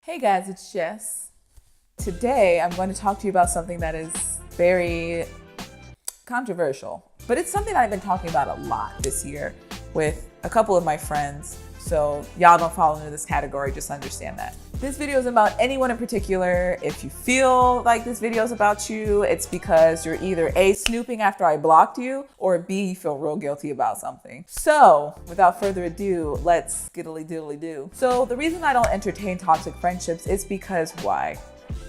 Hey guys, it's Jess. Today I'm going to talk to you about something that is very controversial, but it's something I've been talking about a lot this year with a couple of my friends. So y'all don't fall into this category, just understand that. This video isn't about anyone in particular. If you feel like this video is about you, it's because you're either A, snooping after I blocked you, or B, you feel real guilty about something. So without further ado, let's skiddly diddly do. So the reason I don't entertain toxic friendships is because why?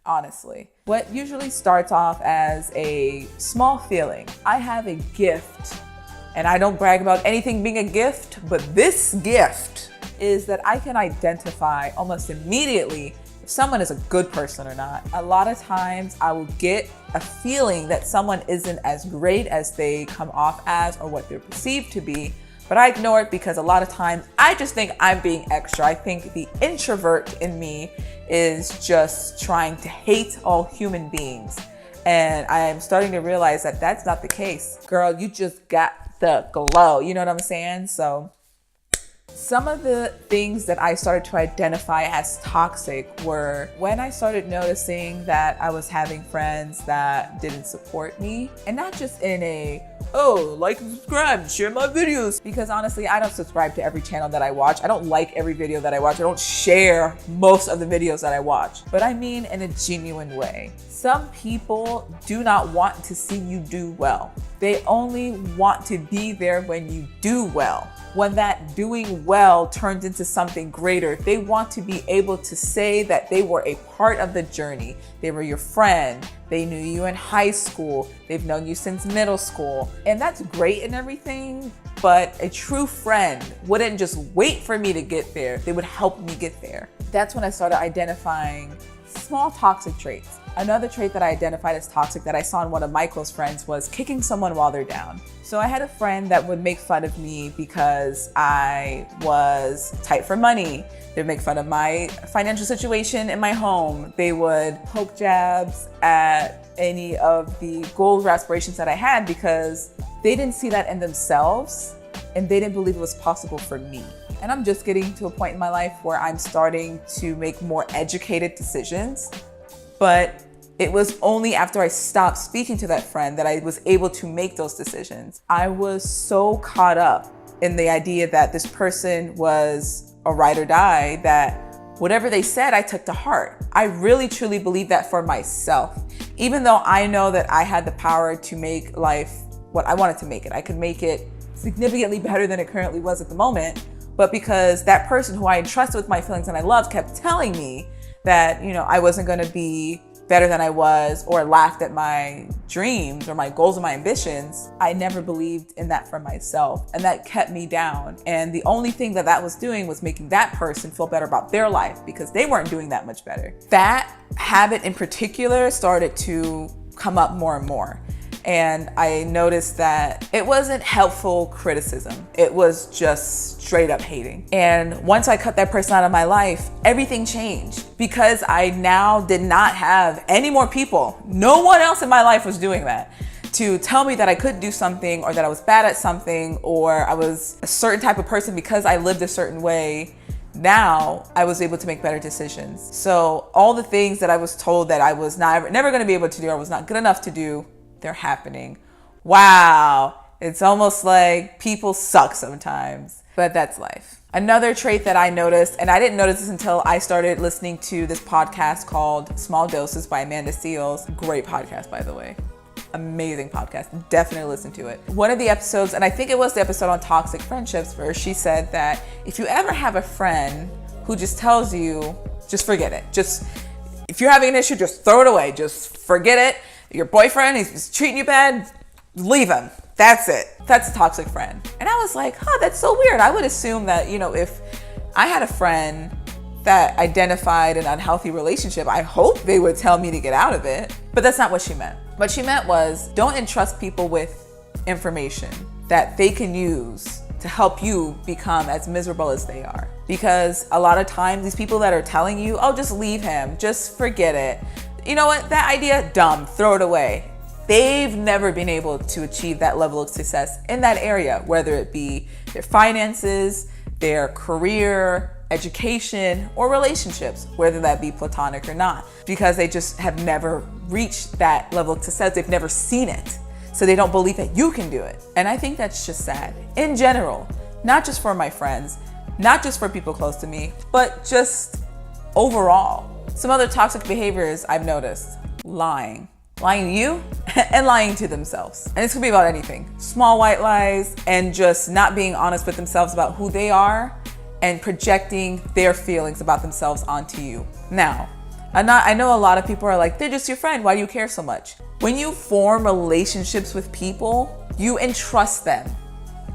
Honestly, what usually starts off as a small feeling. I have a gift, and I don't brag about anything being a gift, but this gift is that I can identify almost immediately if someone is a good person or not. A lot of times I will get a feeling that someone isn't as great as they come off as or what they're perceived to be, but I ignore it because a lot of times I just think I'm being extra. I think the introvert in me is just trying to hate all human beings. And I am starting to realize that that's not the case. Girl, you just got the glow. You know what I'm saying? So some of the things that I started to identify as toxic were when I started noticing that I was having friends that didn't support me, and not just in a, oh, like and subscribe, share my videos. Because honestly, I don't subscribe to every channel that I watch. I don't like every video that I watch. I don't share most of the videos that I watch, but I mean in a genuine way. Some people do not want to see you do well. They only want to be there when you do well. When that doing well turns into something greater, they want to be able to say that they were a part of the journey. They were your friend. They knew you in high school. They've known you since middle school. And that's great and everything, but a true friend wouldn't just wait for me to get there. They would help me get there. That's when I started identifying small toxic traits. Another trait that I identified as toxic that I saw in one of my close friends was kicking someone while they're down. So I had a friend that would make fun of me because I was tight for money. They'd make fun of my financial situation in my home. They would poke jabs at any of the goals or aspirations that I had because they didn't see that in themselves and they didn't believe it was possible for me. And I'm just getting to a point in my life where I'm starting to make more educated decisions. But it was only after I stopped speaking to that friend that I was able to make those decisions. I was so caught up in the idea that this person was a ride or die that whatever they said, I took to heart. I really truly believe that for myself. Even though I know that I had the power to make life what I wanted to make it. I could make it significantly better than it currently was at the moment. But because that person who I entrusted with my feelings and I loved kept telling me that, I wasn't gonna be better than I was or laughed at my dreams or my goals and my ambitions, I never believed in that for myself. And that kept me down. And the only thing that was doing was making that person feel better about their life because they weren't doing that much better. That habit in particular started to come up more and more. And I noticed that it wasn't helpful criticism. It was just straight up hating. And once I cut that person out of my life, everything changed because I now did not have any more people. No one else in my life was doing that to tell me that I couldn't do something or that I was bad at something or I was a certain type of person because I lived a certain way. Now I was able to make better decisions. So all the things that I was told that I was never going to be able to do, I was not good enough to do, they're happening. Wow. It's almost like people suck sometimes, but that's life. Another trait that I noticed, and I didn't notice this until I started listening to this podcast called Small Doses by Amanda Seales. Great podcast, by the way. Amazing podcast. Definitely listen to it. One of the episodes, and I think it was the episode on toxic friendships, where she said that if you ever have a friend who just tells you, just forget it. If you're having an issue, just throw it away. Just forget it. Your boyfriend, he's treating you bad, leave him. That's it. That's a toxic friend. And I was like, that's so weird. I would assume that, if I had a friend that identified an unhealthy relationship, I hope they would tell me to get out of it. But that's not what she meant. What she meant was don't entrust people with information that they can use to help you become as miserable as they are. Because a lot of times these people that are telling you, oh, just leave him, just forget it. You know what? That idea, dumb, throw it away. They've never been able to achieve that level of success in that area, whether it be their finances, their career, education, or relationships, whether that be platonic or not, because they just have never reached that level of success. They've never seen it. So they don't believe that you can do it. And I think that's just sad in general, not just for my friends, not just for people close to me, but just overall. Some other toxic behaviors I've noticed: lying to you and lying to themselves. And this could be about anything. Small white lies and just not being honest with themselves about who they are and projecting their feelings about themselves onto you. Now, I know a lot of people are like, they're just your friend. Why do you care so much? When you form relationships with people, you entrust them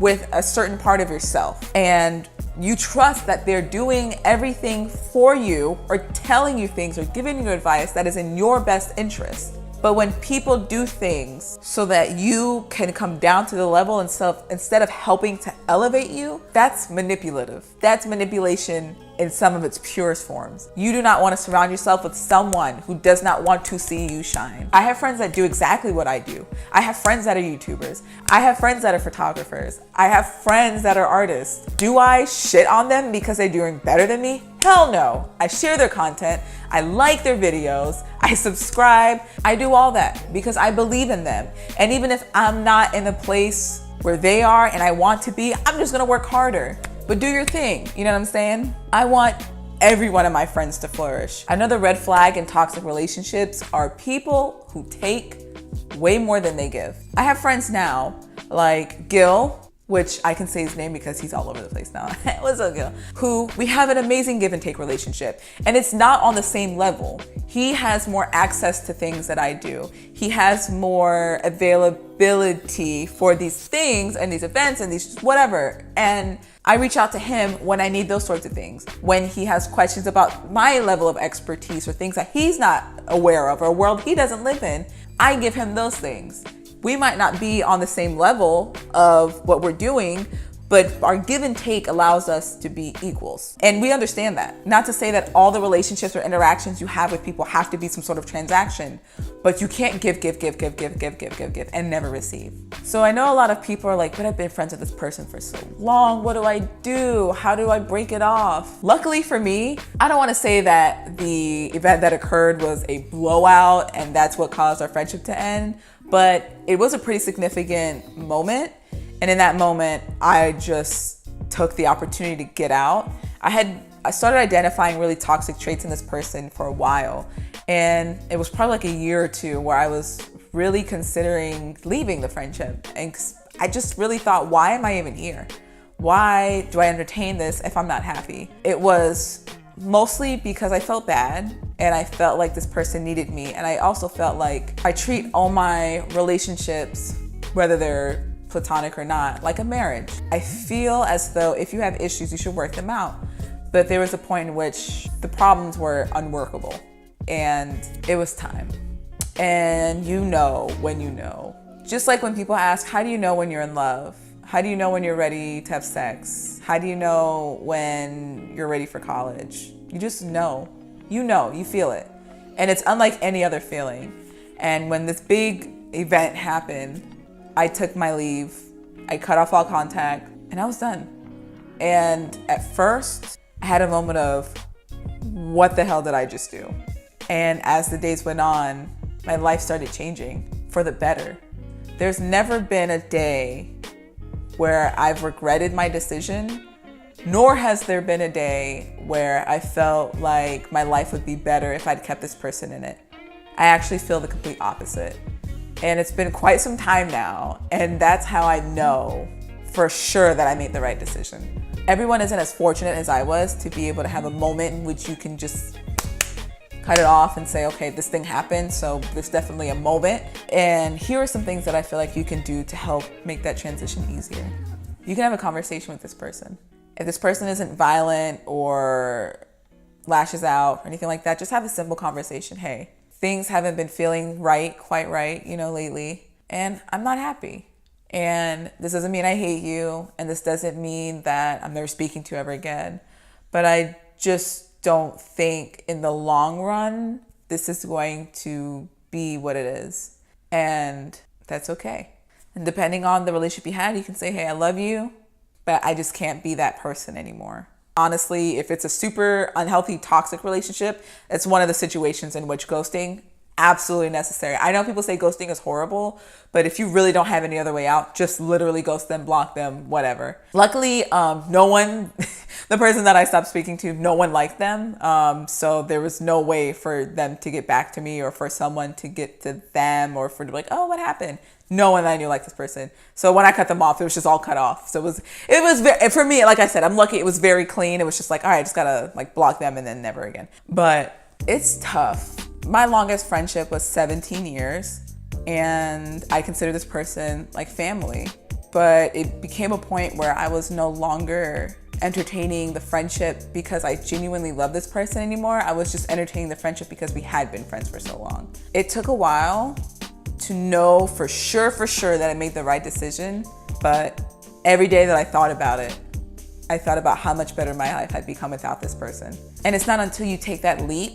with a certain part of yourself. And you trust that they're doing everything for you or telling you things or giving you advice that is in your best interest. But when people do things so that you can come down to the level instead of helping to elevate you, that's manipulative. That's manipulation in some of its purest forms. You do not want to surround yourself with someone who does not want to see you shine. I have friends that do exactly what I do. I have friends that are YouTubers. I have friends that are photographers. I have friends that are artists. Do I shit on them because they're doing better than me? Hell no. I share their content. I like their videos. I subscribe. I do all that because I believe in them. And even if I'm not in the place where they are and I want to be, I'm just gonna work harder. But do your thing, you know what I'm saying? I want every one of my friends to flourish. Another red flag in toxic relationships are people who take way more than they give. I have friends now like Gil, which I can say his name because he's all over the place now. What's up, Gil? Who we have an amazing give and take relationship. And it's not on the same level. He has more access to things that I do. He has more availability for these things and these events and these whatever. And I reach out to him when I need those sorts of things. When he has questions about my level of expertise or things that he's not aware of or a world he doesn't live in, I give him those things. We might not be on the same level of what we're doing, but our give and take allows us to be equals. And we understand that. Not to say that all the relationships or interactions you have with people have to be some sort of transaction, but you can't give and never receive. So I know a lot of people are like, but I've been friends with this person for so long. What do I do? How do I break it off? Luckily for me, I don't want to say that the event that occurred was a blowout and that's what caused our friendship to end, but it was a pretty significant moment. And in that moment, I just took the opportunity to get out. I started identifying really toxic traits in this person for a while. And it was probably like a year or two where I was really considering leaving the friendship. And I just really thought, why am I even here? Why do I entertain this if I'm not happy? It was mostly because I felt bad and I felt like this person needed me. And I also felt like I treat all my relationships, whether they're platonic or not, like a marriage. I feel as though if you have issues, you should work them out. But there was a point in which the problems were unworkable and it was time. And you know when you know. Just like when people ask, how do you know when you're in love? How do you know when you're ready to have sex? How do you know when you're ready for college? You just know. You feel it. And it's unlike any other feeling. And when this big event happened, I took my leave, I cut off all contact, and I was done. And at first, I had a moment of, what the hell did I just do? And as the days went on, my life started changing for the better. There's never been a day where I've regretted my decision, nor has there been a day where I felt like my life would be better if I'd kept this person in it. I actually feel the complete opposite. And it's been quite some time now, and that's how I know for sure that I made the right decision. Everyone isn't as fortunate as I was to be able to have a moment in which you can just cut it off and say, okay, this thing happened, so there's definitely a moment. And here are some things that I feel like you can do to help make that transition easier. You can have a conversation with this person. If this person isn't violent or lashes out or anything like that, just have a simple conversation. Hey, things haven't been feeling quite right, lately, and I'm not happy. And this doesn't mean I hate you, and this doesn't mean that I'm never speaking to you ever again, but I just don't think in the long run, this is going to be what it is. And that's okay. And depending on the relationship you had, you can say, hey, I love you, but I just can't be that person anymore. Honestly, if it's a super unhealthy, toxic relationship, it's one of the situations in which ghosting absolutely necessary. I know people say ghosting is horrible, but if you really don't have any other way out, just literally ghost them, block them, whatever. Luckily, no one, the person that I stopped speaking to, no one liked them. So there was no way for them to get back to me or for someone to get to them or for like, oh, what happened? No one that I knew liked this person. So when I cut them off, it was just all cut off. So it was very, for me, like I said, I'm lucky. It was very clean. It was just like, all right, I just gotta like block them and then never again. But it's tough. My longest friendship was 17 years and I consider this person like family, but it became a point where I was no longer entertaining the friendship because I genuinely love this person anymore. I was just entertaining the friendship because we had been friends for so long. It took a while to know for sure that I made the right decision, but every day that I thought about it, I thought about how much better my life had become without this person. And it's not until you take that leap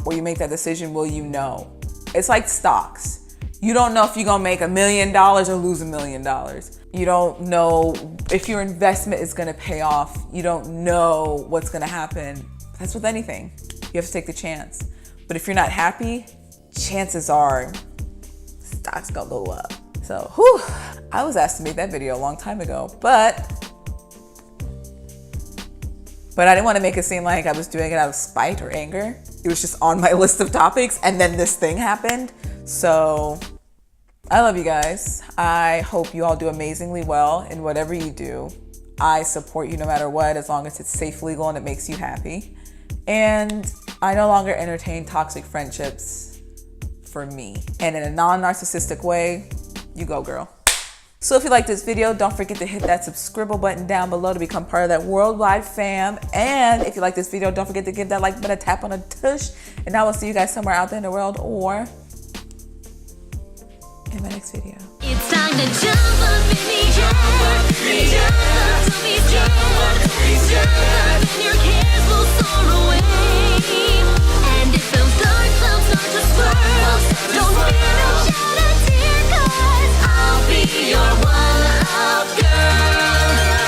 or you make that decision will you know. It's like stocks. You don't know if you're gonna make $1 million or lose $1 million. You don't know if your investment is gonna pay off. You don't know what's gonna happen. That's with anything. You have to take the chance. But if you're not happy, chances are stock's gonna go up. So, I was asked to make that video a long time ago, but I didn't want to make it seem like I was doing it out of spite or anger. It was just on my list of topics and then this thing happened. So I love you guys. I hope you all do amazingly well in whatever you do. I support you no matter what, as long as it's safe, legal, and it makes you happy. And I no longer entertain toxic friendships for me. And in a non-narcissistic way, you go, girl. So if you like this video, don't forget to hit that subscribe button down below to become part of that worldwide fam. And if you like this video, don't forget to give that like button a tap on a tush. And I will see you guys somewhere out there in the world or in my next video. It's time to jump up in the air. Jump up, jump up, jump up, jump up.